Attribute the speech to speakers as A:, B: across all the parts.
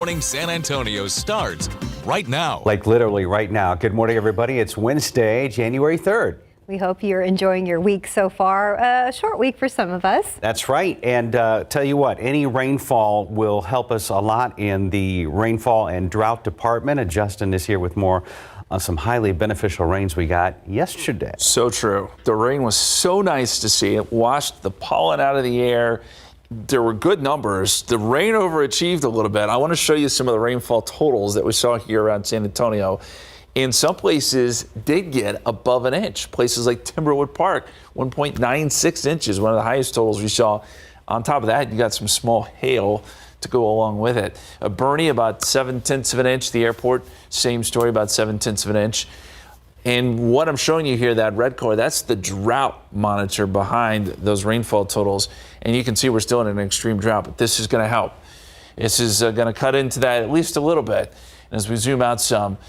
A: Morning San Antonio starts right now.
B: Like literally right now. Good morning, everybody. It's Wednesday, January 3rd.
C: We hope you're enjoying your week so far. A short week for some of us.
B: That's right. And tell you what, any rainfall will help us a lot in the rainfall and drought department. And Justin is here with more on some highly beneficial rains we got yesterday.
D: So true. The rain was so nice to see. It washed the pollen out of the air. There were good numbers. The rain overachieved a little bit. I want to show you some of the rainfall totals that we saw here around San Antonio. In some places did get above an inch. Places like Timberwood Park, 1.96 inches, one of the highest totals we saw. On top of that, you got some small hail to go along with it. Bernie, about 0.7 of an inch. The airport, same story, about 0.7 of an inch. And what I'm showing you here, that red color, that's the drought monitor behind those rainfall totals. And you can see we're still in an extreme drought, but this is going to help. This is going to cut into that at least a little bit. And as we zoom out some,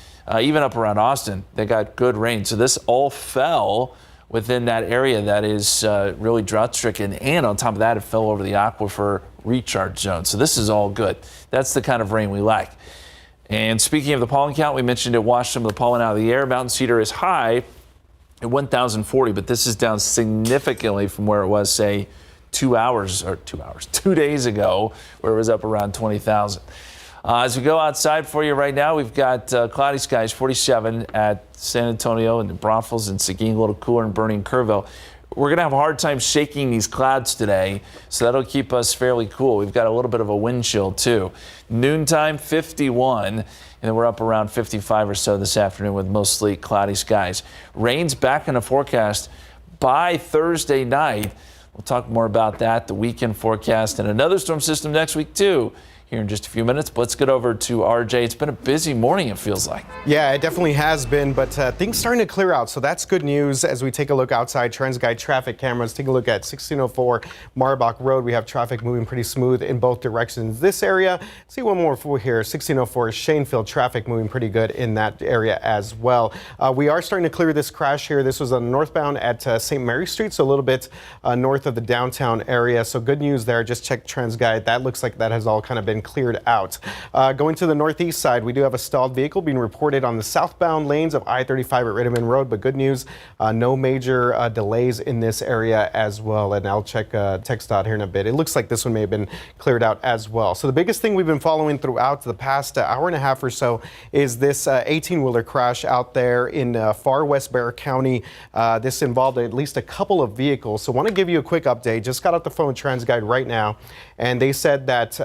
D: even up around Austin, they got good rain. So this all fell within that area that is really drought stricken. And on top of that, it fell over the aquifer recharge zone. So this is all good. That's the kind of rain we like. And speaking of the pollen count, we mentioned it washed some of the pollen out of the air. Mountain cedar is high at 1,040, but this is down significantly from where it was, say, 2 days ago, where it was up around 20,000. As we go outside for you right now, we've got cloudy skies, 47 at San Antonio and Braunfels and Seguin, a little cooler in Bernie and Kerrville. We're going to have a hard time shaking these clouds today, so that'll keep us fairly cool. We've got a little bit of a wind chill, too. Noontime, 51, and then we're up around 55 or so this afternoon with mostly cloudy skies. Rain's back in the forecast by Thursday night. We'll talk more about that, the weekend forecast, and another storm system next week, too. Here in just a few minutes. But let's get over to RJ. It's been a busy morning, it feels like.
E: Yeah, it definitely has been, but things starting to clear out. So that's good news as we take a look outside. TransGuide traffic cameras. Take a look at 1604 Marbach Road. We have traffic moving pretty smooth in both directions. This area, see one more for here, 1604 Shanefield, traffic moving pretty good in that area as well. We are starting to clear this crash here. This was on northbound at St. Mary Street, so a little bit north of the downtown area. So good news there. Just check TransGuide. That looks like that has all kind of been cleared out. Going to the northeast side, we do have a stalled vehicle being reported on the southbound lanes of I-35 at Ritterman Road, but good news, no major delays in this area as well. And I'll check TxDOT here in a bit. It looks like this one may have been cleared out as well. So the biggest thing we've been following throughout the past hour and a half or so is this 18-wheeler crash out there in far west Bexar County. This involved at least a couple of vehicles. So I want to give you a quick update. Just got off the phone with TransGuide right now, and they said that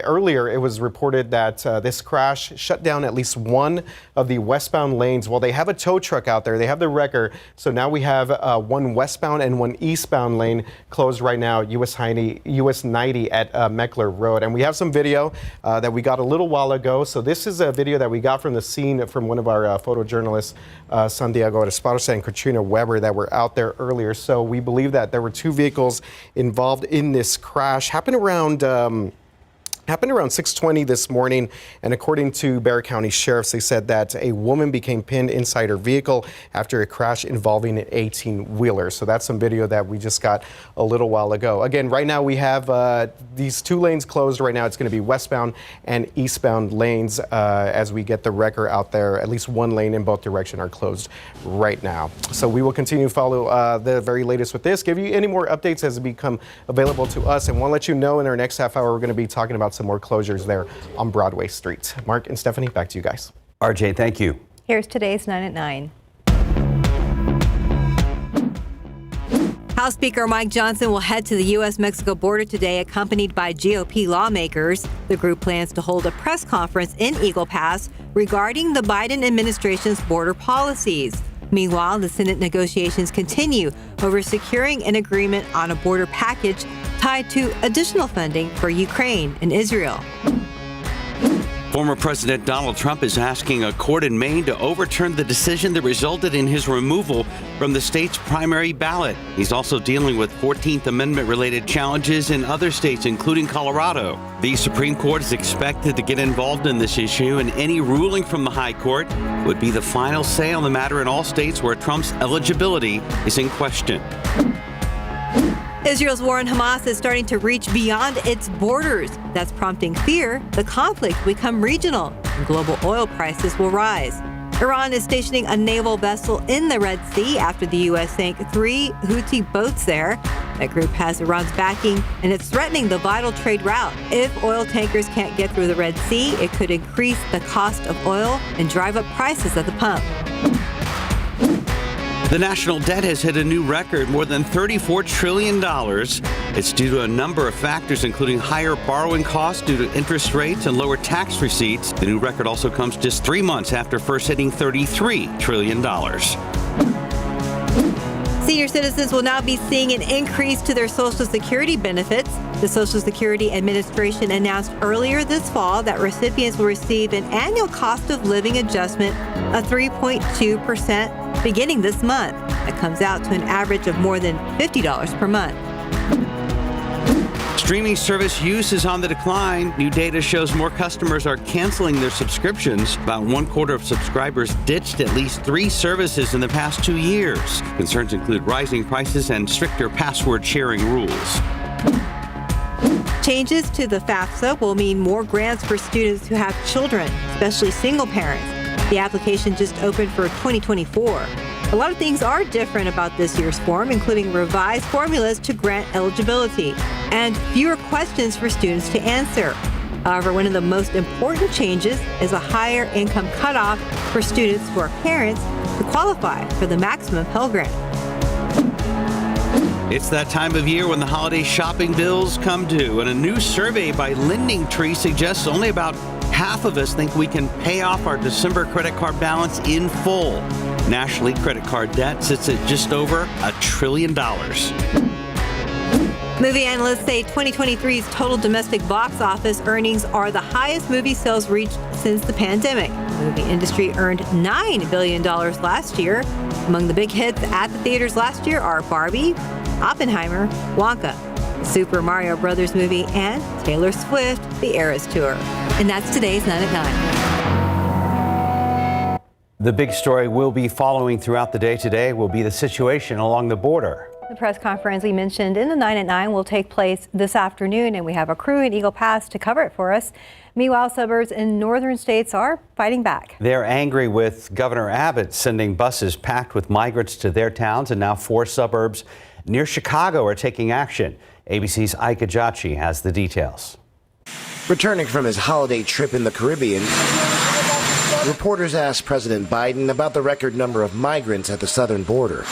E: earlier it was reported that this crash shut down at least one of the westbound lanes. Well, they have a tow truck out there. They have the wrecker. So now we have one westbound and one eastbound lane closed right now, US 90 at Meckler Road. And we have some video that we got a little while ago. So this is a video that we got from the scene from one of our photojournalists, Santiago Esparza and Katrina Weber, that were out there earlier. So we believe that there were two vehicles involved in this crash. Happened around 6:20 this morning, and according to Bexar County sheriffs, they said that a woman became pinned inside her vehicle after a crash involving an 18-wheeler. So that's some video that we just got a little while ago. Again, right now we have these two lanes closed. Right now it's going to be westbound and eastbound lanes as we get the wrecker out there. At least one lane in both directions are closed right now. So we will continue to follow the very latest with this, give you any more updates as they become available to us, and we'll let you know in our next half hour we're going to be talking about some more closures there on Broadway Street. Mark and Stephanie, back to you guys.
B: RJ, thank you.
C: Here's today's 9 at 9.
F: House Speaker Mike Johnson will head to the U.S.-Mexico border today, accompanied by GOP lawmakers. The group plans to hold a press conference in Eagle Pass regarding the Biden administration's border policies. Meanwhile, the Senate negotiations continue over securing an agreement on a border package tied to additional funding for Ukraine and Israel.
G: Former President Donald Trump is asking a court in Maine to overturn the decision that resulted in his removal from the state's primary ballot. He's also dealing with 14th Amendment-related challenges in other states, including Colorado. The Supreme Court is expected to get involved in this issue, and any ruling from the High Court would be the final say on the matter in all states where Trump's eligibility is in question.
F: Israel's war on Hamas is starting to reach beyond its borders. That's prompting fear the conflict will become regional and global oil prices will rise. Iran is stationing a naval vessel in the Red Sea after the U.S. sank 3 Houthi boats there. That group has Iran's backing, and it's threatening the vital trade route. If oil tankers can't get through the Red Sea, it could increase the cost of oil and drive up prices at the pump.
G: The national debt has hit a new record, more than $34 trillion. It's due to a number of factors, including higher borrowing costs due to interest rates and lower tax receipts. The new record also comes just 3 months after first hitting $33 trillion.
F: Senior citizens will now be seeing an increase to their Social Security benefits. The Social Security Administration announced earlier this fall that recipients will receive an annual cost of living adjustment of 3.2% beginning this month. That comes out to an average of more than $50 per month.
G: Streaming service use is on the decline. New data shows more customers are canceling their subscriptions. About 1/4 of subscribers ditched at least 3 services in the past 2 years. Concerns include rising prices and stricter password sharing rules.
F: Changes to the FAFSA will mean more grants for students who have children, especially single parents. The application just opened for 2024. A lot of things are different about this year's form, including revised formulas to grant eligibility and fewer questions for students to answer. However, one of the most important changes is a higher income cutoff for students who are parents to qualify for the maximum Pell Grant.
G: It's that time of year when the holiday shopping bills come due, and a new survey by Lending Tree suggests only about half of us think we can pay off our December credit card balance in full. Nationally, credit card debt sits at just over $1 trillion.
F: Movie analysts say 2023's total domestic box office earnings are the highest movie sales reached since the pandemic. The movie industry earned $9 billion last year. Among the big hits at the theaters last year are Barbie, Oppenheimer, Wonka, the Super Mario Brothers movie, and Taylor Swift, The Eras Tour. And that's today's 9 at 9.
B: The big story we'll be following throughout the day today will be the situation along the border.
C: The press conference we mentioned in the 9 at 9 will take place this afternoon, and we have a crew in Eagle Pass to cover it for us. Meanwhile, suburbs in northern states are fighting back.
B: They're angry with Governor Abbott sending buses packed with migrants to their towns, and now 4 suburbs near Chicago are taking action. ABC's Ike Ajachi has the details.
H: Returning from his holiday trip in the Caribbean, reporters asked President Biden about the record number of migrants at the southern border.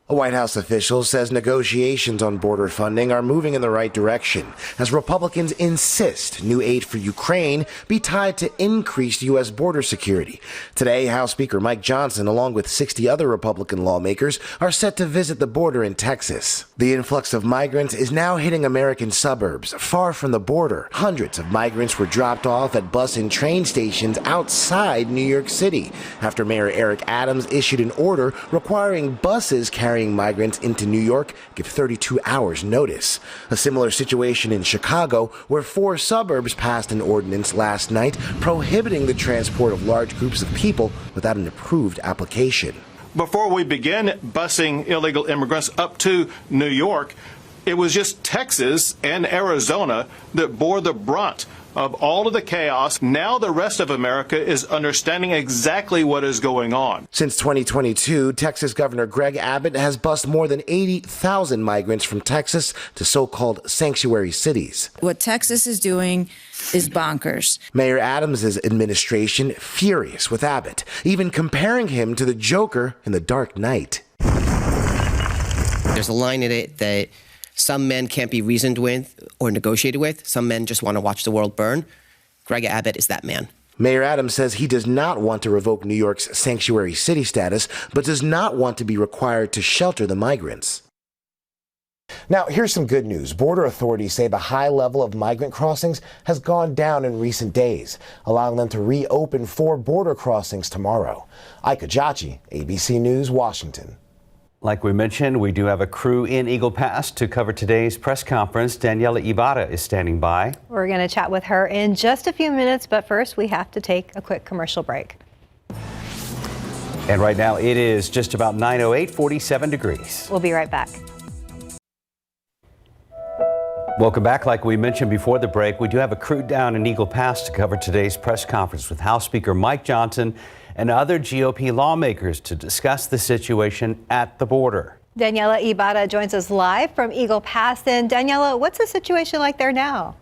H: A White House official says negotiations on border funding are moving in the right direction as Republicans insist new aid for Ukraine be tied to increased U.S. border security. Today, House Speaker Mike Johnson, along with 60 other Republican lawmakers, are set to visit the border in Texas. The influx of migrants is now hitting American suburbs far from the border. Hundreds of migrants were dropped off at bus and train stations outside New York City after Mayor Eric Adams issued an order requiring buses carrying migrants into New York give 32 hours notice. A similar situation in Chicago, where 4 suburbs passed an ordinance last night prohibiting the transport of large groups of people without an approved application.
I: Before we begin busing illegal immigrants up to New York, it was just Texas and Arizona that bore the brunt of all of the chaos. Now the rest of America is understanding exactly what is going on.
H: Since 2022, Texas Governor Greg Abbott has bused more than 80,000 migrants from Texas to so-called sanctuary cities.
J: What Texas is doing is bonkers.
H: Mayor Adams' administration furious with Abbott, even comparing him to the Joker in The Dark Knight.
K: There's a line in it that some men can't be reasoned with or negotiated with. Some men just want to watch the world burn. Greg Abbott is that man.
H: Mayor Adams says he does not want to revoke New York's sanctuary city status, but does not want to be required to shelter the migrants. Now, here's some good news. Border authorities say the high level of migrant crossings has gone down in recent days, allowing them to reopen 4 border crossings tomorrow. Ike Ajachi, ABC News, Washington.
B: Like we mentioned, we do have a crew in Eagle Pass to cover today's press conference. Daniela Ibarra is standing by.
C: We're going to chat with her in just a few minutes, but first we have to take a quick commercial break.
B: And right now it is just about 9:08, 47 degrees.
C: We'll be right back.
B: Welcome back. Like we mentioned before the break, we do have a crew down in Eagle Pass to cover today's press conference with House Speaker Mike Johnson and other GOP lawmakers to discuss the situation at the border.
C: Daniela Ibarra joins us live from Eagle Pass. And Daniela, what's the situation like there now?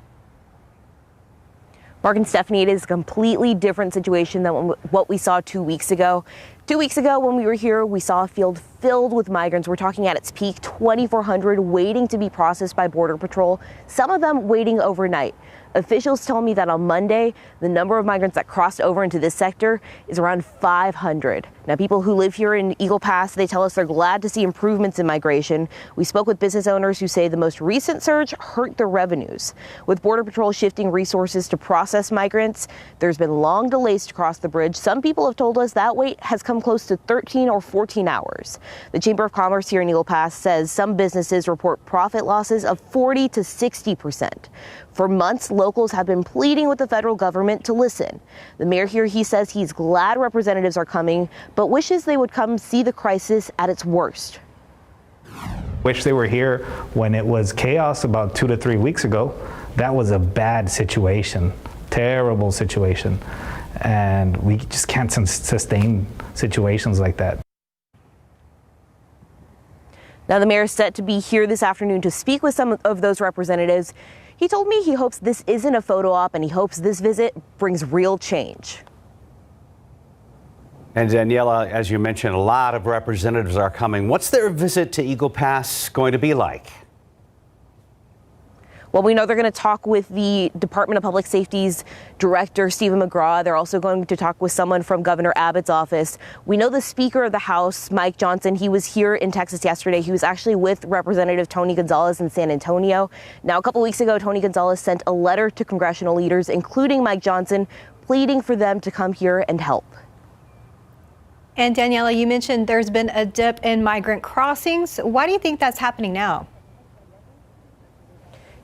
L: Mark and Stephanie, it is a completely different situation than what we saw 2 weeks ago. 2 weeks ago, when we were here, we saw a field filled with migrants. We're talking at its peak, 2,400 waiting to be processed by Border Patrol, some of them waiting overnight. Officials tell me that on Monday, the number of migrants that crossed over into this sector is around 500. Now, people who live here in Eagle Pass, they tell us they're glad to see improvements in migration. We spoke with business owners who say the most recent surge hurt their revenues. With Border Patrol shifting resources to process migrants, there's been long delays to cross the bridge. Some people have told us that wait has come close to 13 or 14 hours. The Chamber of Commerce here in Eagle Pass says some businesses report profit losses of 40 to 60%. For months, locals have been pleading with the federal government to listen. The mayor here, he says he's glad representatives are coming, but wishes they would come see the crisis at its worst.
M: Wish they were here when it was chaos about 2 to 3 weeks ago. That was a bad situation, terrible situation. And we just can't sustain situations like that.
L: Now, the mayor is set to be here this afternoon to speak with some of those representatives. He told me he hopes this isn't a photo op and he hopes this visit brings real change.
B: And Daniela, as you mentioned, a lot of representatives are coming. What's their visit to Eagle Pass going to be like?
L: Well, we know they're going to talk with the Department of Public Safety's director, Stephen McGraw. They're also going to talk with someone from Governor Abbott's office. We know the Speaker of the House, Mike Johnson, he was here in Texas yesterday. He was actually with Representative Tony Gonzalez in San Antonio. Now, a couple weeks ago, Tony Gonzalez sent a letter to congressional leaders, including Mike Johnson, pleading for them to come here and help.
C: And Daniela, you mentioned there's been a dip in migrant crossings. Why do you think that's happening now?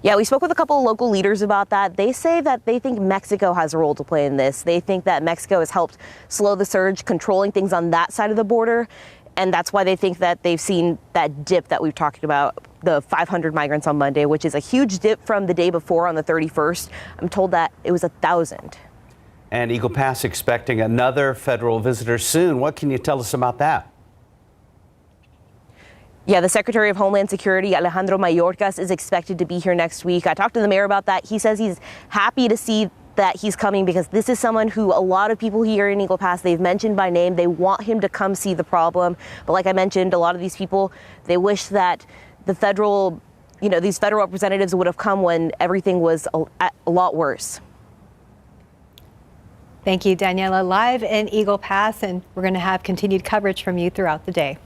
L: Yeah, we spoke with a couple of local leaders about that. They say that they think Mexico has a role to play in this. They think that Mexico has helped slow the surge, controlling things on that side of the border. And that's why they think that they've seen that dip that we've talked about, the 500 migrants on Monday, which is a huge dip from the day before on the 31st. I'm told that it was 1,000.
B: And Eagle Pass expecting another federal visitor soon. What can you tell us about that?
L: Yeah, the Secretary of Homeland Security, Alejandro Mayorkas, is expected to be here next week. I talked to the mayor about that. He says he's happy to see that he's coming because this is someone who a lot of people here in Eagle Pass, they've mentioned by name. They want him to come see the problem. But like I mentioned, a lot of these people, they wish that the federal, these federal representatives would have come when everything was a lot worse.
C: Thank you, Daniela. Live in Eagle Pass, and we're going to have continued coverage from you throughout the day.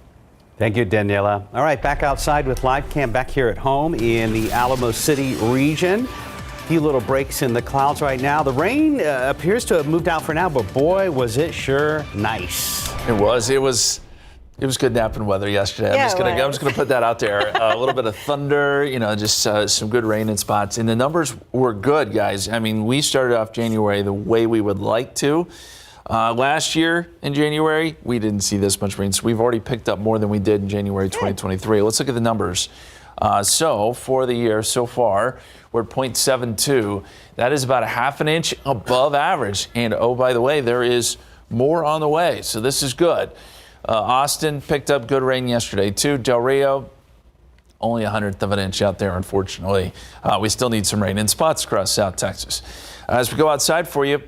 B: Thank you, Daniela. All right, back outside with live cam back here at home in the Alamo City region. A few little breaks in the clouds right now. The rain appears to have moved out for now, but boy, was it sure nice.
D: It was good napping weather yesterday.
C: Yeah,
D: I'm just gonna put that out there. A little bit of thunder, just some good rain in spots, and the numbers were good, guys. I mean, we started off January the way we would like to. Last year in January, we didn't see this much rain, so we've already picked up more than we did in January 2023. Let's look at the numbers. So for the year so far, we're at 0.72. That is about a half an inch above average. And oh, by the way, there is more on the way, so this is good. Austin picked up good rain yesterday too. Del Rio, only 1/100 of an inch out there, unfortunately. We still need some rain in spots across South Texas. As we go outside for you,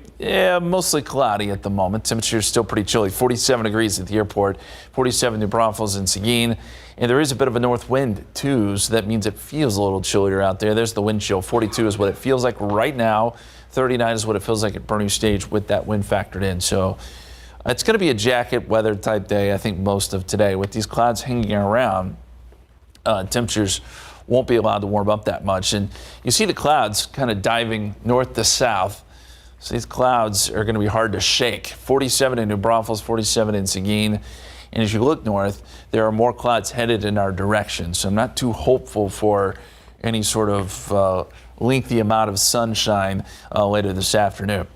D: mostly cloudy at the moment. Temperature is still pretty chilly. 47 degrees at the airport, 47 New Braunfels and Seguin. And there is a bit of a north wind too, so that means it feels a little chillier out there. There's the wind chill. 42 is what it feels like right now. 39 is what it feels like at Bernie Stage with that wind factored in. So it's going to be a jacket weather type day, I think, most of today. With these clouds hanging around, temperatures won't be allowed to warm up that much. And you see the clouds kind of diving north to south. So these clouds are going to be hard to shake. 47 in New Braunfels, 47 in Seguin. And as you look north, there are more clouds headed in our direction. So I'm not too hopeful for any sort of lengthy amount of sunshine later this afternoon.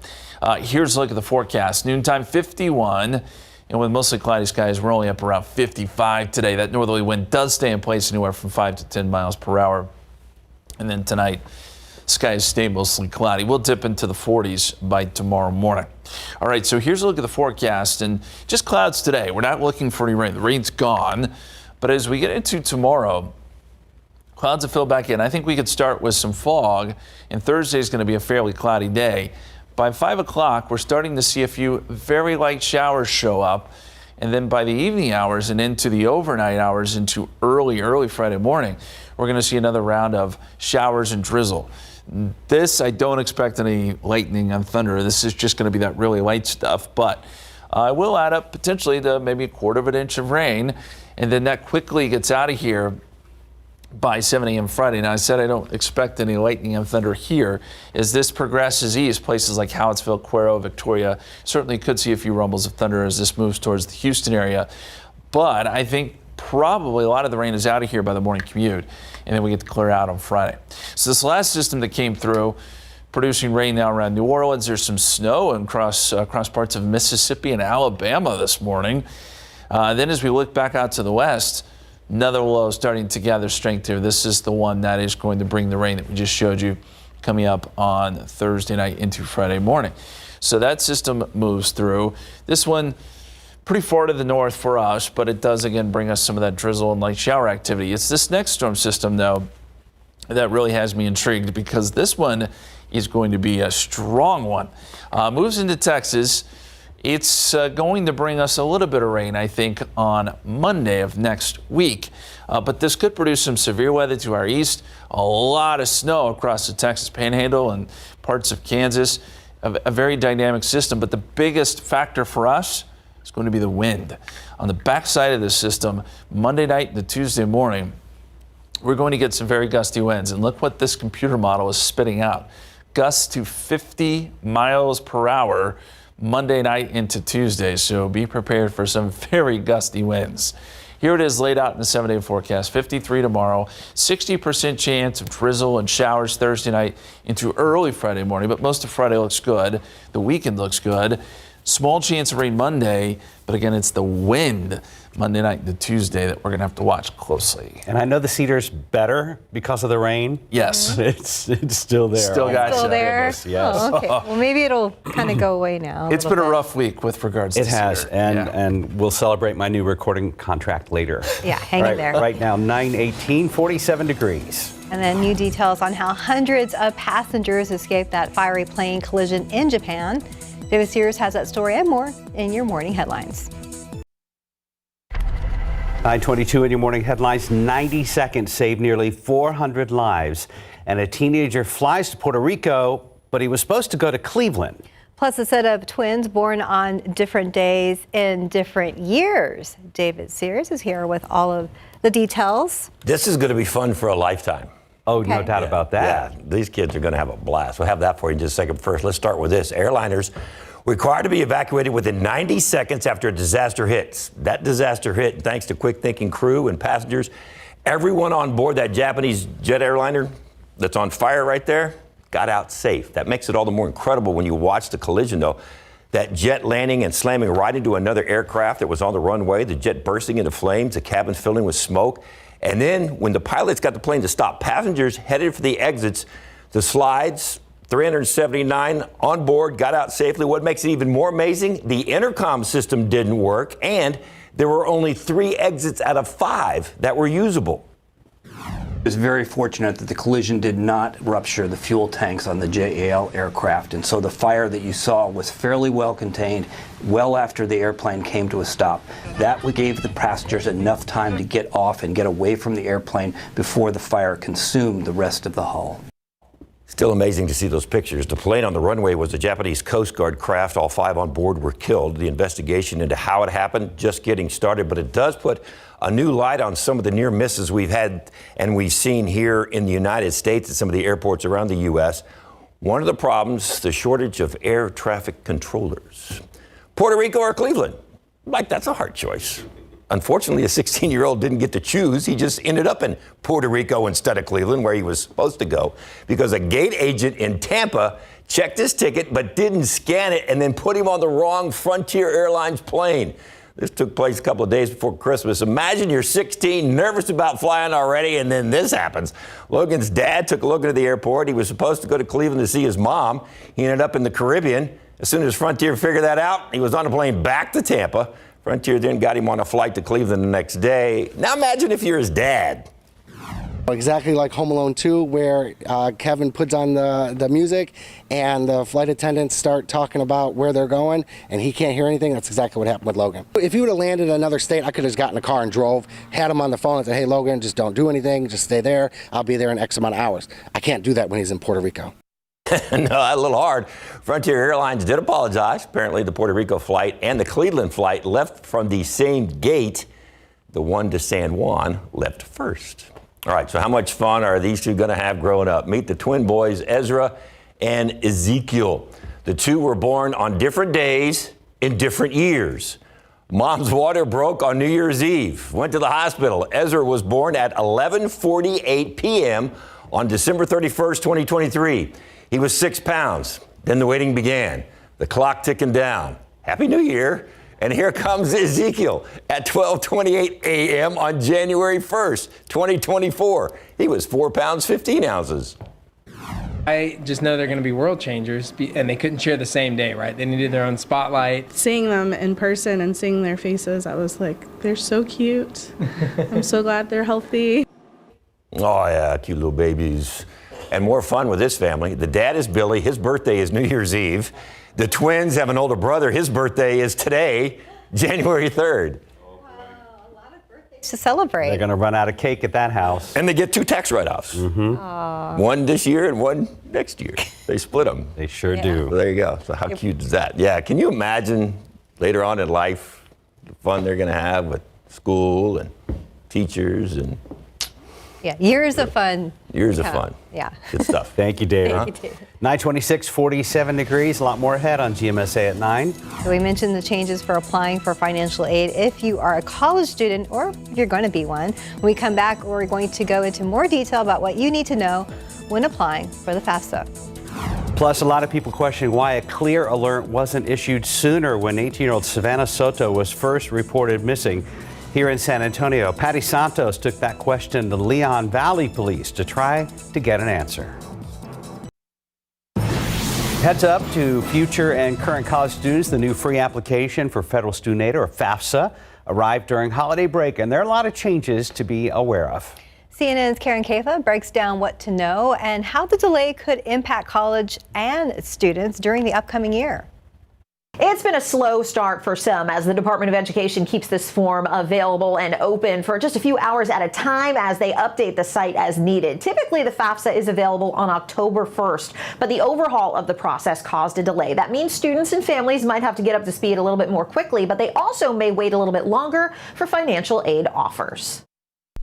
D: Here's a look at the forecast. Noontime 51, And with mostly cloudy skies, we're only up around 55 today. That northerly wind does stay in place anywhere from 5 to 10 miles per hour. And then tonight, skies stay mostly cloudy. We'll dip into the 40s by tomorrow morning. All right, so here's a look at the forecast, and just clouds today. We're not looking for any rain. The rain's gone. But as we get into tomorrow, clouds will fill back in. I think we could start with some fog, and Thursday is going to be a fairly cloudy day. By 5 o'clock, we're starting to see a few very light showers show up. And then by the evening hours and into the overnight hours into early Friday morning, we're going to see another round of showers and drizzle. This, I don't expect any lightning and thunder. This is just going to be that really light stuff. But I will add up potentially to maybe a quarter of an inch of rain. And then that quickly gets out of here by 7 a.m. Friday. Now, I said I don't expect any lightning and thunder here. As this progresses east, places like Hallettsville, Cuero, Victoria certainly could see a few rumbles of thunder as this moves towards the Houston area. But I think probably a lot of the rain is out of here by the morning commute, and then we get to clear out on Friday. So this last system that came through, producing rain now around New Orleans. There's some snow across parts of Mississippi and Alabama this morning. Then as we look back out to the west, another low starting to gather strength here. This is the one that is going to bring the rain that we just showed you coming up on Thursday night into Friday morning. So that system moves through. This one pretty far to the north for us, but it does again bring us some of that drizzle and light shower activity. It's this next storm system though that really has me intrigued, because this one is going to be a strong one. Moves into Texas. It's going to bring us a little bit of rain, I think, on Monday of next week. But this could produce some severe weather to our east. A lot of snow across the Texas Panhandle and parts of Kansas. A very dynamic system. But the biggest factor for us is going to be the wind. On the backside of this system, Monday night to Tuesday morning, we're going to get some very gusty winds. And look what this computer model is spitting out. Gusts to 50 miles per hour Monday night into Tuesday, so be prepared for some very gusty winds. Here it is laid out in the 7-day forecast. 53 tomorrow, 60% chance of drizzle and showers Thursday night into early Friday morning, but most of Friday looks good. The weekend looks good. Small chance of rain Monday, but again, it's the wind Monday night into Tuesday that we're going to have to watch closely.
B: And I know the Cedar's better because of the rain.
D: Yes.
B: It's still there.
D: Still got
C: Still
D: you.
C: there?
B: Goodness, yes.
C: Oh, okay. Well, maybe it'll kind of go away now.
D: It's been a rough week with regards to
B: It has,
D: Cedar.
B: and we'll celebrate my new recording contract later.
C: Yeah, hang in there.
B: Right now, 9:18, 47 degrees.
C: And then new details on how hundreds of passengers escaped that fiery plane collision in Japan. David Sears has that story and more in your morning headlines.
B: 9:22 in your morning headlines. 90 seconds saved nearly 400 lives. And a teenager flies to Puerto Rico, but he was supposed to go to Cleveland.
C: Plus a set of twins born on different days in different years. David Sears is here with all of the details.
N: This is going to be fun for a lifetime.
B: Oh, no doubt about that.
N: Yeah, these kids are going to have a blast. We'll have that for you in just a second. First, let's start with this. Airliners required to be evacuated within 90 seconds after a disaster hits. That disaster hit thanks to quick thinking crew and passengers. Everyone on board that Japanese jet airliner that's on fire right there got out safe. That makes it all the more incredible when you watch the collision, though. That jet landing and slamming right into another aircraft that was on the runway, the jet bursting into flames, the cabin filling with smoke. And then when the pilots got the plane to stop, passengers headed for the exits, the slides, 379 on board, got out safely. What makes it even more amazing, the intercom system didn't work, and there were only 3 exits out of 5 that were usable.
O: It was very fortunate that the collision did not rupture the fuel tanks on the JAL aircraft, and so the fire that you saw was fairly well contained well after the airplane came to a stop. That gave the passengers enough time to get off and get away from the airplane before the fire consumed the rest of the hull.
N: Still amazing to see those pictures. The plane on the runway was a Japanese Coast Guard craft. All 5 on board were killed. The investigation into how it happened just getting started, but it does put a new light on some of the near misses we've had and we've seen here in the United States at some of the airports around the U.S. One of the problems, the shortage of air traffic controllers. Puerto Rico or Cleveland? Like, that's a hard choice. Unfortunately, a 16-year-old didn't get to choose. He just ended up in Puerto Rico instead of Cleveland, where he was supposed to go, because a gate agent in Tampa checked his ticket but didn't scan it and then put him on the wrong Frontier Airlines plane. This took place a couple of days before Christmas. Imagine you're 16, nervous about flying already, and then this happens. Logan's dad took a look into the airport. He was supposed to go to Cleveland to see his mom. He ended up in the Caribbean. As soon as Frontier figured that out, he was on a plane back to Tampa. Frontier then got him on a flight to Cleveland the next day. Now imagine if you're his dad.
P: Exactly like Home Alone 2, where Kevin puts on the music and the flight attendants start talking about where they're going and he can't hear anything. That's exactly what happened with Logan. If he would have landed in another state, I could have just gotten in a car and drove, had him on the phone and said, hey, Logan, just don't do anything. Just stay there. I'll be there in X amount of hours. I can't do that when he's in Puerto Rico.
N: No, that's a little hard. Frontier Airlines did apologize. Apparently, the Puerto Rico flight and the Cleveland flight left from the same gate. The one to San Juan left first. All right, so how much fun are these two going to have growing up? Meet the twin boys, Ezra and Ezekiel. The two were born on different days in different years. Mom's water broke on New Year's Eve. Went to the hospital. Ezra was born at 11:48 p.m. on December 31st, 2023. He was 6 pounds. Then the waiting began. The clock ticking down. Happy New Year. And here comes Ezekiel at 12:28 a.m. on January 1st, 2024. He was 4 pounds, 15 ounces.
Q: I just know they're going to be world changers, and they couldn't share the same day, right? They needed their own spotlight.
R: Seeing them in person and seeing their faces, I was like, they're so cute. I'm so glad they're healthy.
N: Oh, yeah, cute little babies. And more fun with this family. The dad is Billy. His birthday is New Year's Eve. The twins have an older brother. His birthday is today, January 3rd.
C: To celebrate.
B: They're going to run out of cake at that house.
N: And they get 2 tax write-offs.
B: Mm-hmm.
N: One this year and one next year. They split them.
B: They sure do.
N: So there you go. So how cute is that? Yeah, can you imagine later on in life the fun they're going to have with school and teachers and...
C: Yeah, years of fun.
N: Years of fun.
C: Yeah.
N: Good stuff.
B: Thank you, David.
C: Thank you, David.
B: 926, 47 degrees. A lot more ahead on GMSA at 9.
C: So we mentioned the changes for applying for financial aid if you are a college student or if you're going to be one. When we come back, we're going to go into more detail about what you need to know when applying for the FAFSA.
B: Plus, a lot of people questioning why a clear alert wasn't issued sooner when 18-year-old Savannah Soto was first reported missing. Here in San Antonio, Patty Santos took that question to Leon Valley Police to try to get an answer. Heads up to future and current college students. The new free application for federal student aid, or FAFSA, arrived during holiday break, and there are a lot of changes to be aware of.
C: CNN's Karen Kafa breaks down what to know and how the delay could impact college and students during the upcoming year.
S: It's been a slow start for some as the Department of Education keeps this form available and open for just a few hours at a time as they update the site as needed. Typically, the FAFSA is available on October 1st, but the overhaul of the process caused a delay. That means students and families might have to get up to speed a little bit more quickly, but they also may wait a little bit longer for financial aid offers.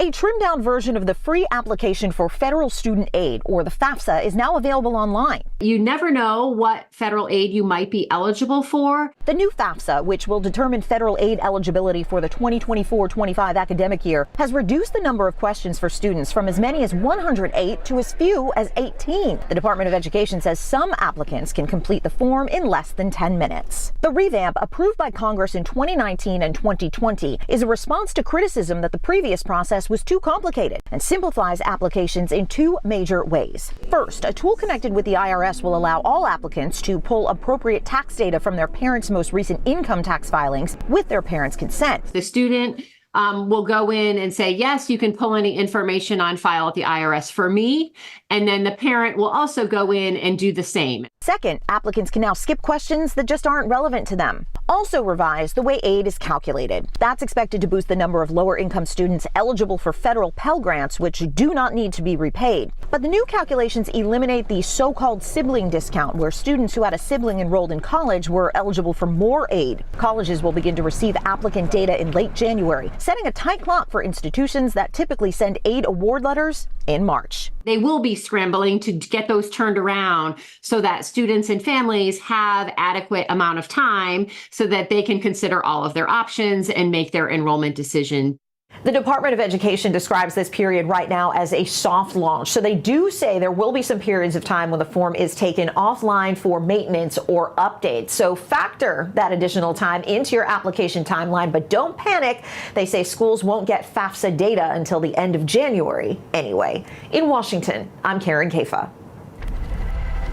S: A trimmed-down version of the free application for federal student aid, or the FAFSA, is now available online.
T: You never know what federal aid you might be eligible for.
S: The new FAFSA, which will determine federal aid eligibility for the 2024-25 academic year, has reduced the number of questions for students from as many as 108 to as few as 18. The Department of Education says some applicants can complete the form in less than 10 minutes. The revamp, approved by Congress in 2019 and 2020, is a response to criticism that the previous process was too complicated and simplifies applications in 2 major ways. First, a tool connected with the IRS will allow all applicants to pull appropriate tax data from their parents' most recent income tax filings with their parents' consent.
T: The student will go in and say, yes, you can pull any information on file at the IRS for me. And then the parent will also go in and do the same.
S: Second, applicants can now skip questions that just aren't relevant to them. Also revised, the way aid is calculated. That's expected to boost the number of lower income students eligible for federal Pell Grants, which do not need to be repaid. But the new calculations eliminate the so-called sibling discount, where students who had a sibling enrolled in college were eligible for more aid. Colleges will begin to receive applicant data in late January, setting a tight clock for institutions that typically send aid award letters in March.
T: They will be scrambling to get those turned around so that students and families have adequate amount of time so that they can consider all of their options and make their enrollment decision.
S: The Department of Education describes this period right now as a soft launch. So they do say there will be some periods of time when the form is taken offline for maintenance or updates. So factor that additional time into your application timeline, but don't panic. They say schools won't get FAFSA data until the end of January anyway. In Washington, I'm Karen Kafa.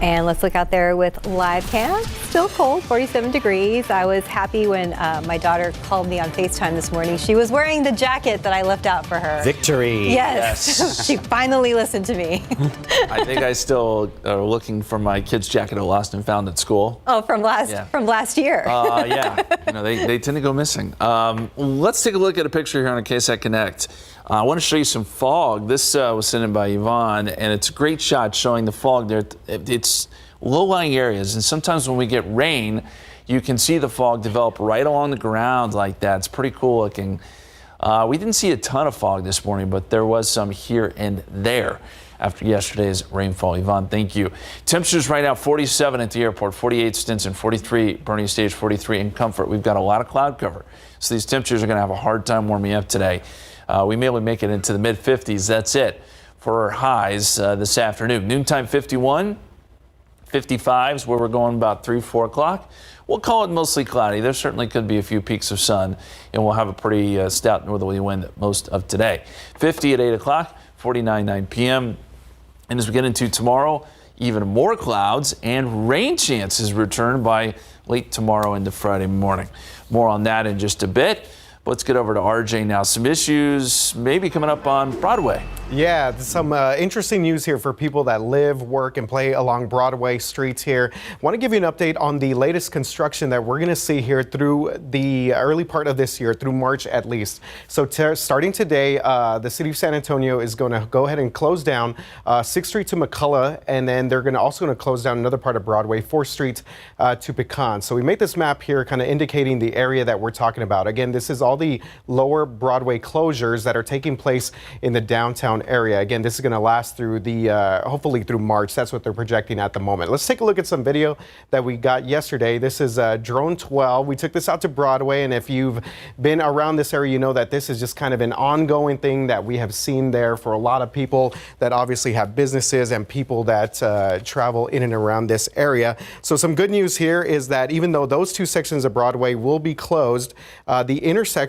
C: And let's look out there with live cam. Still cold, 47 degrees. I was happy when my daughter called me on FaceTime this morning. She was wearing the jacket that I left out for her.
B: Victory.
C: Yes. She finally listened to me.
D: I think I still are looking for my kid's jacket I lost and found at school.
C: Oh, from last year.
D: Yeah, they tend to go missing. Let's take a look at a picture here on KSAT Connect. I want to show you some fog. This was sent in by Yvonne, and it's a great shot showing the fog there. It's low-lying areas, and sometimes when we get rain, you can see the fog develop right along the ground like that. It's pretty cool looking. We didn't see a ton of fog this morning, but there was some here and there after yesterday's rainfall. Yvonne, thank you. Temperatures right now, 47 at the airport, 48 Stinson, 43 Bernie Stage, 43 in Comfort. We've got a lot of cloud cover, so these temperatures are going to have a hard time warming up today. We may only make it into the mid-50s. That's it for our highs this afternoon. Noontime 51, 55s where we're going about 3, 4 o'clock. We'll call it mostly cloudy. There certainly could be a few peaks of sun, and we'll have a pretty stout northerly wind most of today. 50 at 8 o'clock, 49, 9 p.m. And as we get into tomorrow, even more clouds and rain chances return by late tomorrow into Friday morning. More on that in just a bit. Let's get over to RJ now. Some issues maybe coming up on Broadway.
E: Yeah, some interesting news here for people that live, work, and play along Broadway streets here. Want to give you an update on the latest construction that we're going to see here through the early part of this year, through March at least. So starting today, the city of San Antonio is going to go ahead and close down 6th Street to McCullough, and then they're also going to close down another part of Broadway, 4th Street to Pecan. So we made this map here kind of indicating the area that we're talking about. Again, this is all the lower Broadway closures that are taking place in the downtown area. Again, this is going to last through hopefully through March. That's what they're projecting at the moment. Let's take a look at some video that we got yesterday. This is Drone 12. We took this out to Broadway, and if you've been around this area, you know that this is just kind of an ongoing thing that we have seen there for a lot of people that obviously have businesses and people that travel in and around this area. So some good news here is that even though those two sections of Broadway will be closed, the intersections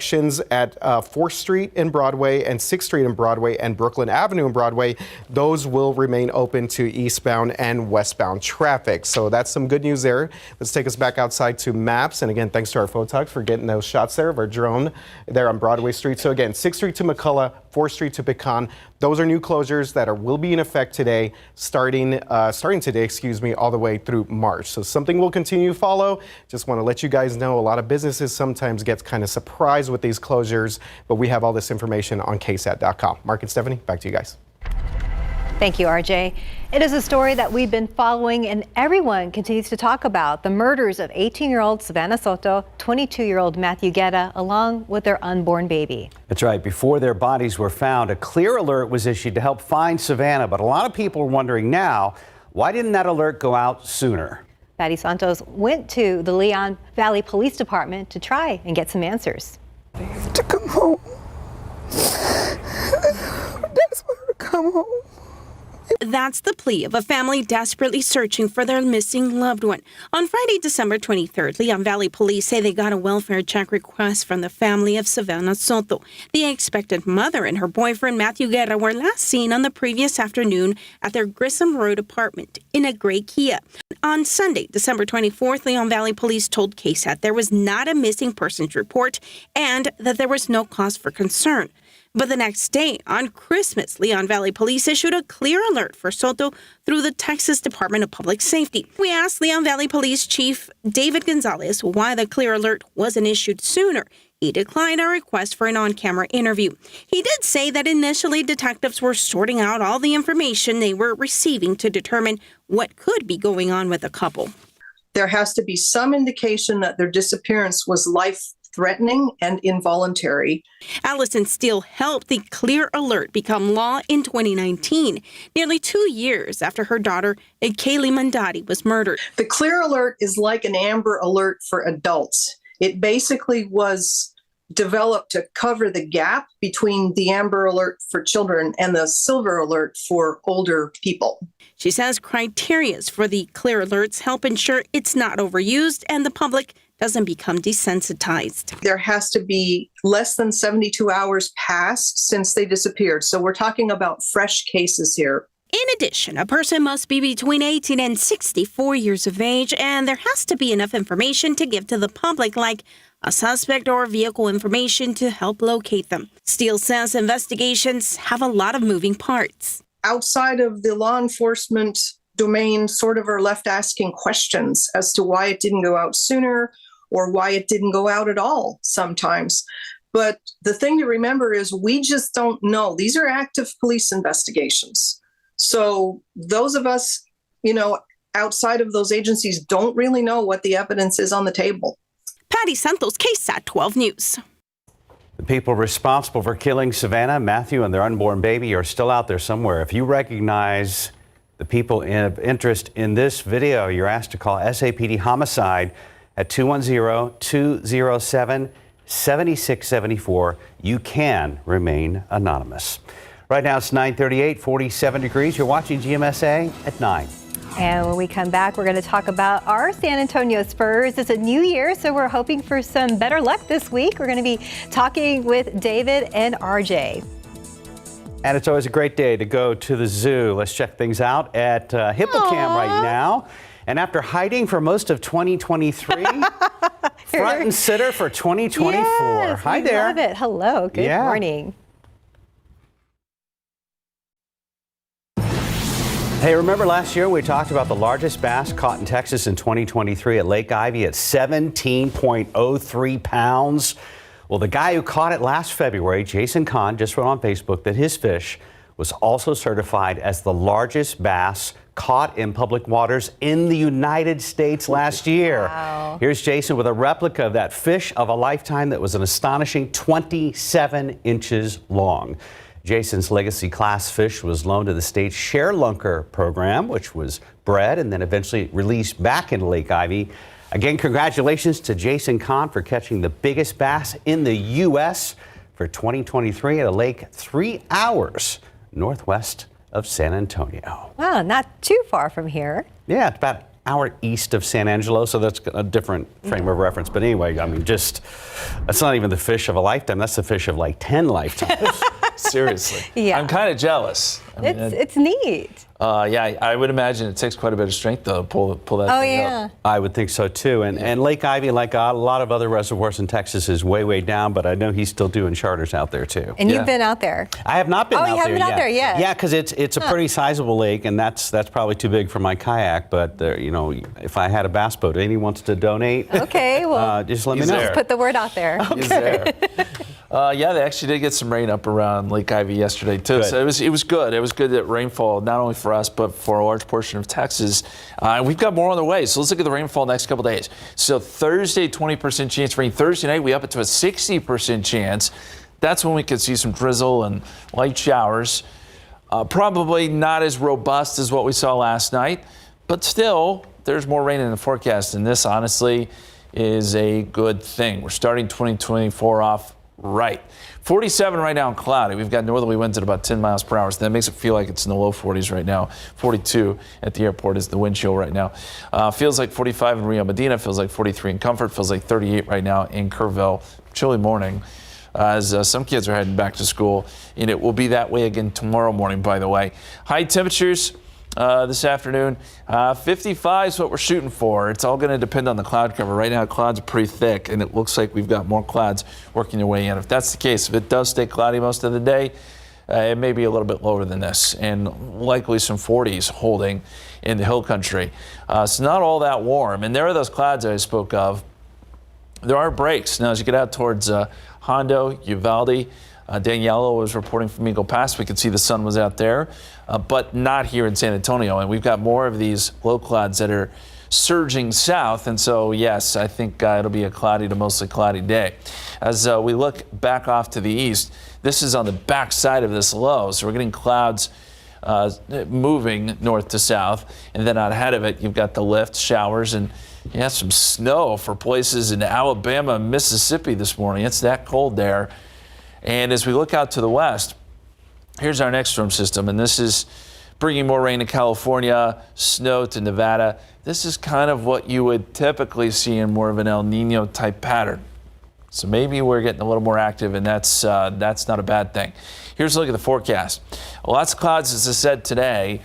E: at 4th Street in Broadway and 6th Street in Broadway and Brooklyn Avenue in Broadway, those will remain open to eastbound and westbound traffic. So that's some good news there. Let's take us back outside to maps. And again, thanks to our photogs for getting those shots there of our drone there on Broadway Street. So again, 6th Street to McCullough, 4th Street to Pecan. Those are new closures that will be in effect today, starting today, all the way through March. So something we'll continue to follow. Just want to let you guys know a lot of businesses sometimes get kind of surprised with these closures, but we have all this information on KSAT.com. Mark and Stephanie, back to you guys.
C: Thank you, RJ. It is a story that we've been following and everyone continues to talk about. The murders of 18-year-old Savannah Soto, 22-year-old Matthew Guerra, along with their unborn baby.
B: That's right. Before their bodies were found, a clear alert was issued to help find Savannah. But a lot of people are wondering now, why didn't that alert go out sooner?
C: Patty Santos went to the Leon Valley Police Department to try and get some answers.
U: To come home. Desperate to come home. That's the plea of a family desperately searching for their missing loved one. On Friday, December 23rd, Leon Valley Police say they got a welfare check request from the family of Savannah Soto. The expectant mother and her boyfriend, Matthew Guerra, were last seen on the previous afternoon at their Grissom Road apartment in a gray Kia. On Sunday, December 24th, Leon Valley Police told KSAT there was not a missing persons report and that there was no cause for concern. But the next day, on Christmas, Leon Valley Police issued a clear alert for Soto through the Texas Department of Public Safety. We asked Leon Valley Police Chief David Gonzalez why the clear alert wasn't issued sooner. He declined our request for an on-camera interview. He did say that initially detectives were sorting out all the information they were receiving to determine what could be going on with the couple.
V: There has to be some indication that their disappearance was life-threatening and involuntary.
U: Allison Steele helped the clear alert become law in 2019, nearly 2 years after her daughter, Kaylee Mandati, was murdered.
V: The clear alert is like an Amber Alert for adults. It basically was developed to cover the gap between the Amber Alert for children and the Silver Alert for older people.
U: She says criteria for the clear alerts help ensure it's not overused and the public doesn't become desensitized.
V: There has to be less than 72 hours passed since they disappeared. So we're talking about fresh cases here.
U: In addition, a person must be between 18 and 64 years of age, and there has to be enough information to give to the public, like a suspect or vehicle information to help locate them. Steele says investigations have a lot of moving parts.
V: Outside of the law enforcement domain, sort of are left asking questions as to why it didn't go out sooner or why it didn't go out at all sometimes. But the thing to remember is we just don't know. These are active police investigations. So those of us, outside of those agencies don't really know what the evidence is on the table.
U: Patty Santos, KSAT 12 News.
B: The people responsible for killing Savannah, Matthew, and their unborn baby are still out there somewhere. If you recognize the people of interest in this video, you're asked to call SAPD Homicide at 210-207-7674. You can remain anonymous. Right now it's 9:38, 47 degrees. You're watching GMSA at 9.
C: And when we come back, we're going to talk about our San Antonio Spurs. It's a new year, so we're hoping for some better luck this week. We're going to be talking with David and RJ.
B: And it's always a great day to go to the zoo. Let's check things out at Hippocam right now. And after hiding for most of 2023, front and center for 2024.
C: Yes,
B: Hi there.
C: Love it. Hello. Good morning.
B: Hey, remember last year we talked about the largest bass caught in Texas in 2023 at Lake Ivy at 17.03 pounds? Well, the guy who caught it last February, Jason Kahn, just wrote on Facebook that his fish was also certified as the largest bass caught in public waters in the United States last year.
C: Wow.
B: Here's Jason with a replica of that fish of a lifetime that was an astonishing 27 inches long. Jason's legacy class fish was loaned to the state's Share Lunker program, which was bred and then eventually released back into Lake Ivy. Again, congratulations to Jason Kahn for catching the biggest bass in the U.S. for 2023 at a lake 3 hours northwest of San Antonio.
C: Wow, not too far from here.
B: Yeah, it's about an hour east of San Angelo, so that's a different frame of reference. But anyway, I mean, that's not even the fish of a lifetime. That's the fish of like 10 lifetimes.
D: Seriously.
C: Yeah.
D: I'm kind of jealous.
C: It's neat.
D: Yeah, I would imagine it takes quite a bit of strength to pull that thing up.
B: I would think so too. And Lake Ivy, like a lot of other reservoirs in Texas, is way, way down, but I know he's still doing charters out there too.
C: And you've been out there.
B: I have not been out there.
C: Oh, you haven't been out there yet?
B: Yeah, because it's a pretty sizable lake, and that's probably too big for my kayak. But if I had a bass boat, anyone wants to donate?
C: Okay, well,
B: just let me know.
C: Just put the word out there.
D: Okay. Yeah, they actually did get some rain up around Lake Ivy yesterday too.
B: Good.
D: So it was good. It was good that rainfall, not only for us, but for a large portion of Texas. We've got more on the way. So let's look at the rainfall next couple days. So Thursday, 20% chance rain. Thursday night, we up it to a 60% chance. That's when we could see some drizzle and light showers. Probably not as robust as what we saw last night, but still, there's more rain in the forecast, and this honestly is a good thing. We're starting 2024 off right. 47 right now and cloudy. We've got northerly winds at about 10 miles per hour. So that makes it feel like it's in the low 40s right now. 42 at the airport is the wind chill right now. Feels like 45 in Rio Medina. Feels like 43 in Comfort. Feels like 38 right now in Kerrville. Chilly morning as some kids are heading back to school. And it will be that way again tomorrow morning, by the way. High temperatures this afternoon. 55 is what we're shooting for. It's all going to depend on the cloud cover. Right now, clouds are pretty thick, and it looks like we've got more clouds working their way in. If that's the case, if it does stay cloudy most of the day, it may be a little bit lower than this, and likely some 40s holding in the hill country. It's not all that warm, and there are those clouds I spoke of. There are breaks. Now, as you get out towards Hondo, Uvalde, Daniela was reporting from Eagle Pass. We could see the sun was out there, but not here in San Antonio. And we've got more of these low clouds that are surging south. And so, yes, I think it'll be a cloudy to mostly cloudy day. As we look back off to the east, this is on the back side of this low. So we're getting clouds moving north to south. And then ahead of it, you've got the lift, showers, and you have some snow for places in Alabama and Mississippi this morning. It's that cold there. And as we look out to the west, here's our next storm system, and this is bringing more rain to California, snow to Nevada. This is kind of what you would typically see in more of an El Nino type pattern. So maybe we're getting a little more active, and that's not a bad thing. Here's a look at the forecast. Lots of clouds, as I said, today,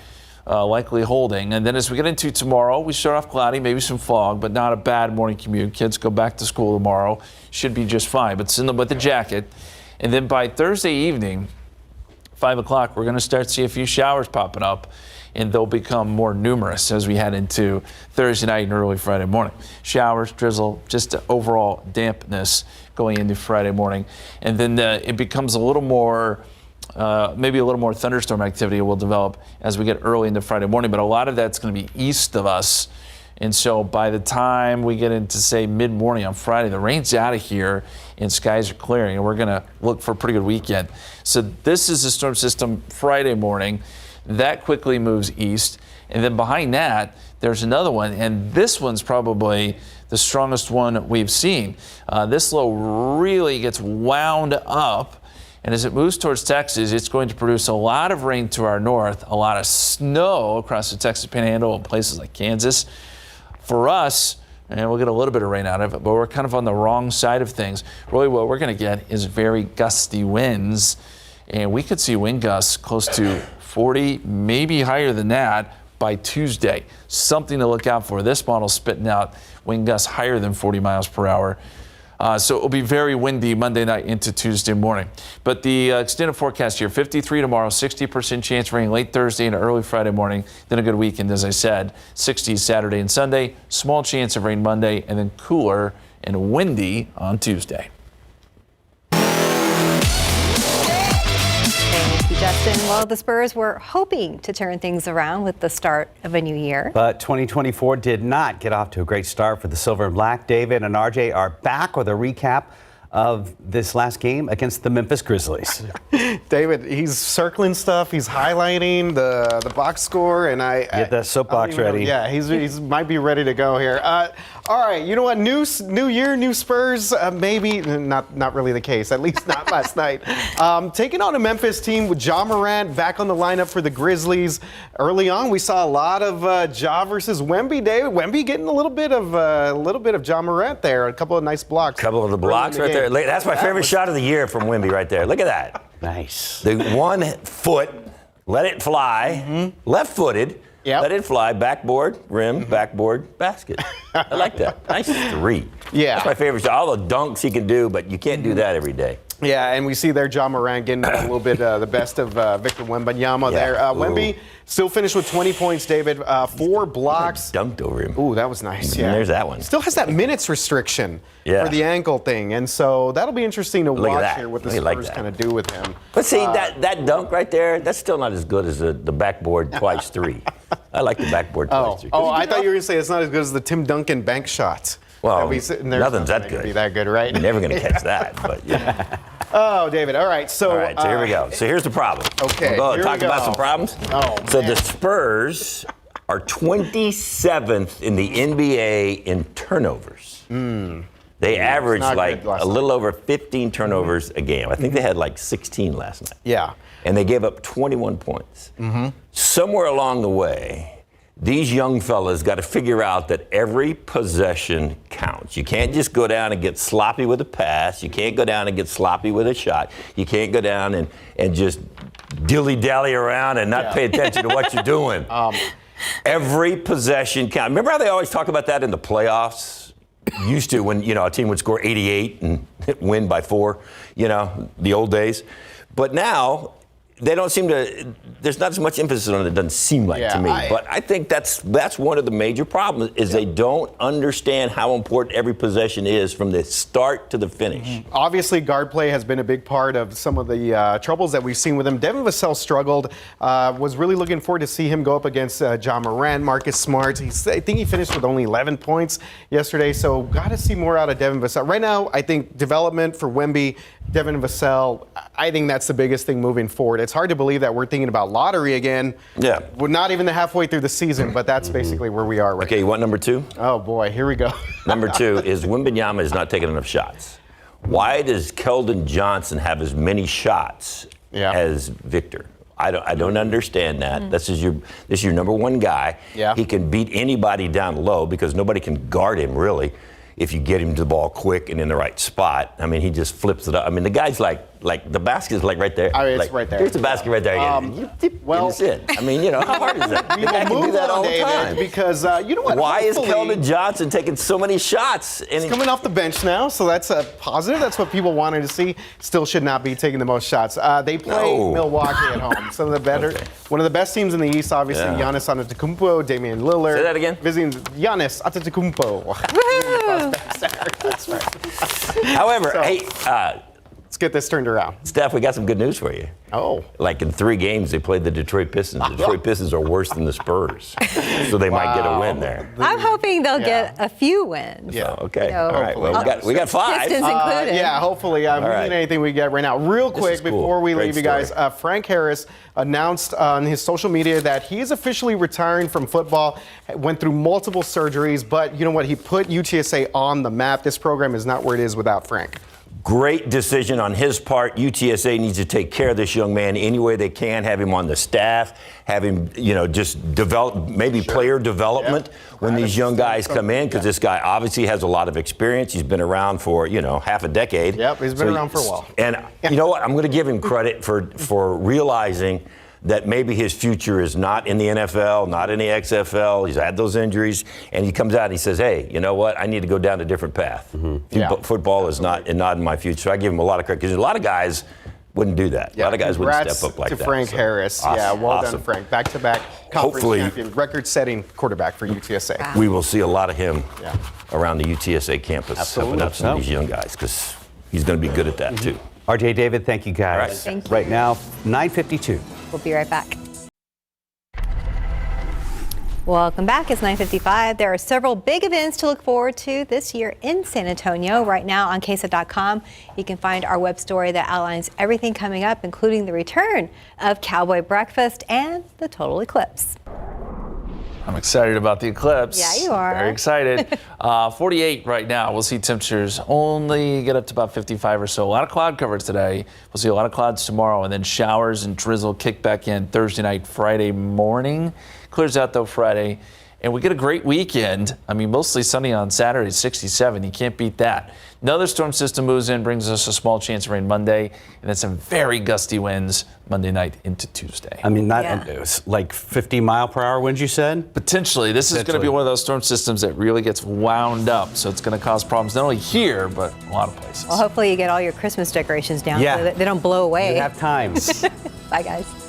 D: likely holding. And then as we get into tomorrow, we start off cloudy, maybe some fog, but not a bad morning commute. Kids go back to school tomorrow. Should be just fine, but send them with a jacket. And then by Thursday evening, 5 o'clock, we're going to start to see a few showers popping up, and they'll become more numerous as we head into Thursday night and early Friday morning. Showers, drizzle, just overall dampness going into Friday morning. And then it becomes a little more, maybe a little more thunderstorm activity will develop as we get early into Friday morning, but a lot of that's going to be east of us. And so by the time we get into, say, mid-morning on Friday, the rain's out of here and skies are clearing, and we're going to look for a pretty good weekend. So this is the storm system Friday morning. That quickly moves east. And then behind that, there's another one, and this one's probably the strongest one we've seen. This low really gets wound up, and as it moves towards Texas, it's going to produce a lot of rain to our north, a lot of snow across the Texas Panhandle and places like Kansas. For us, and we'll get a little bit of rain out of it, but we're kind of on the wrong side of things. Really what we're going to get is very gusty winds, and we could see wind gusts close to 40, maybe higher than that by Tuesday. Something to look out for. This model's spitting out wind gusts higher than 40 miles per hour. So it will be very windy Monday night into Tuesday morning. But the extended forecast here, 53 tomorrow, 60% chance of rain late Thursday and early Friday morning. Then a good weekend, as I said, 60s Saturday and Sunday, small chance of rain Monday, and then cooler and windy on Tuesday.
C: Thank you, Justin. Well, the Spurs were hoping to turn things around with the start of a new year.
B: But 2024 did not get off to a great start for the Silver and Black. David and RJ are back with a recap of this last game against the Memphis Grizzlies.
E: David, he's circling stuff. He's highlighting the box score, and I
B: get that soapbox ready.
E: Yeah, he's might be ready to go here. All right, you know what? New year, new Spurs. Maybe not really the case. At least not last night. Taking on a Memphis team with Ja Morant back on the lineup for the Grizzlies. Early on, we saw a lot of Ja versus Wemby. David, Wemby getting a little bit of Ja Morant there. A couple of nice blocks.
N: Couple of the blocks right there. That's my favorite shot of the year from Wemby right there. Look at that.
B: Nice.
N: The 1 foot, let it fly, left-footed, let it fly, backboard, rim, backboard, basket. I like that. Nice 3.
E: Yeah.
N: That's my favorite shot. All the dunks he can do, but you can't do that every day.
E: Yeah, and we see there Ja Morant getting a little bit the best of Victor Wembanyama there. Wemby still finished with 20 points, David. 4 blocks.
N: Dunked over him.
E: Ooh, that was nice.
N: Yeah. There's that one.
E: Still has that minutes restriction for the ankle thing, and so that'll be interesting to watch here what the Spurs kind of do with him.
N: But see, that dunk right there, that's still not as good as the backboard twice 3. I like the backboard twice 3.
E: Oh, I thought you were going to say it's not as good as the Tim Duncan bank shots.
N: Well, nothing's that good.
E: Be that good, right?
N: You're never going to catch that, but yeah.
E: Oh, David. All right, so
N: here we go. So here's the problem.
E: Okay,
N: we'll talk about some problems.
E: Oh,
N: so the Spurs are 27th in the NBA in turnovers. They average like a little over 15 turnovers a game. I think they had like 16 last night.
E: Yeah.
N: And they gave up 21 points. Somewhere along the way, these young fellas got to figure out that every possession counts. You can't just go down and get sloppy with a pass. You can't go down and get sloppy with a shot. You can't go down and just dilly-dally around and not pay attention to what you're doing. Every possession counts. Remember how they always talk about that in the playoffs? Used to when, a team would score 88 and win by 4, the old days. But now, they don't seem to, there's not as much emphasis on it, doesn't seem like to me. But I think that's one of the major problems is they don't understand how important every possession is from the start to the finish.
E: Obviously, guard play has been a big part of some of the troubles that we've seen with him. Devin Vassell struggled. Was really looking forward to see him go up against Ja Morant, Marcus Smart. I think he finished with only 11 points yesterday, so got to see more out of Devin Vassell. Right now, I think development for Wemby Devin Vassell, I think that's the biggest thing moving forward. It's hard to believe that we're thinking about lottery again.
N: Yeah.
E: We're not even halfway through the season, but that's basically where we are right now.
N: Okay, you want number 2?
E: Oh, boy, here we go.
N: Number 2 is Wembanyama is not taking enough shots. Why does Keldon Johnson have as many shots as Victor? I don't understand that. This is your number 1 guy.
E: Yeah.
N: He can beat anybody down low because nobody can guard him really if you get him to the ball quick and in the right spot. I mean, he just flips it up. I mean, the guy's like the basket is like right there.
E: I mean, it's
N: like,
E: right there.
N: Here's the basket right there.
E: Well,
N: it's it. I mean, how hard is that?
E: We
N: The guy
E: will
N: can do
E: move
N: that
E: on,
N: all the
E: David,
N: time.
E: because you know what?
N: Why is
E: Hopefully-
N: Keldon Johnson taking so many shots? And
E: He's coming off the bench now, so that's a positive. That's what people wanted to see. Still should not be taking the most shots. They play Milwaukee at home. Some of the better, one of the best teams in the East, obviously.
N: Yeah.
E: Giannis Antetokounmpo, Damian Lillard.
N: Say that again.
E: Visiting Giannis Antetokounmpo. That's right.
N: However, hey,
E: let's get this turned around.
N: Steph, we got some good news for you.
E: Oh.
N: Like in 3 games, they played the Detroit Pistons. The Detroit Pistons are worse than the Spurs, so they might get a win there.
C: I'm hoping they'll get a few wins.
E: Yeah.
N: Okay.
C: So-
N: All right. Well, we got 5.
C: Pistons included.
E: Yeah, hopefully. We
N: right.
E: need anything we get right now. Real quick,
N: is cool.
E: before we
N: Great
E: leave you guys, Frank Harris announced on his social media that he is officially retiring from football. Went through multiple surgeries, but you know what? He put UTSA on the map. This program is not where it is without Frank.
N: Great decision on his part. UTSA needs to take care of this young man any way they can. Have him on the staff. Have him, just develop maybe player development when these young guys come in, because this guy obviously has a lot of experience. He's been around for half a decade.
E: Yep, he's been around for a while.
N: And you know what? I'm going to give him credit for realizing that maybe his future is not in the NFL, not in the XFL. He's had those injuries, and he comes out and he says, hey, you know what? I need to go down a different path. Football is not in my future. So I give him a lot of credit, because a lot of guys wouldn't do that. A lot of guys wouldn't step up like that.
E: to Frank Harris.
N: Awesome.
E: Yeah, well
N: Awesome.
E: done, Frank. Back-to-back conference
N: Hopefully-
E: champion, record-setting quarterback for UTSA.
N: We will see a lot of him around the UTSA campus
E: Absolutely.
N: helping out some of these young guys, because he's going to be good at that too.
B: RJ, David, thank you guys.
N: All right.
C: Thank you.
B: Right now, 9:52.
C: We'll be right back. Welcome back. It's 9:55. There are several big events to look forward to this year in San Antonio. Right now on KSAT.com, you can find our web story that outlines everything coming up, including the return of Cowboy Breakfast and the total eclipse.
D: I'm excited about the eclipse.
C: Yeah, you are.
D: Very excited. 48 right now. We'll see temperatures only get up to about 55 or so. A lot of cloud coverage today. We'll see a lot of clouds tomorrow, and then showers and drizzle kick back in Thursday night, Friday morning. Clears out though Friday. And we get a great weekend. I mean, mostly sunny on Saturday, 67. You can't beat that. Another storm system moves in, brings us a small chance of rain Monday, and then some very gusty winds Monday night into Tuesday.
B: I mean, like 50-mile-per-hour winds, you said?
D: Potentially. This is going to be one of those storm systems that really gets wound up. So it's going to cause problems not only here, but a lot of places.
C: Well, hopefully you get all your Christmas decorations down so that they don't blow away.
B: You have time.
C: Bye, guys.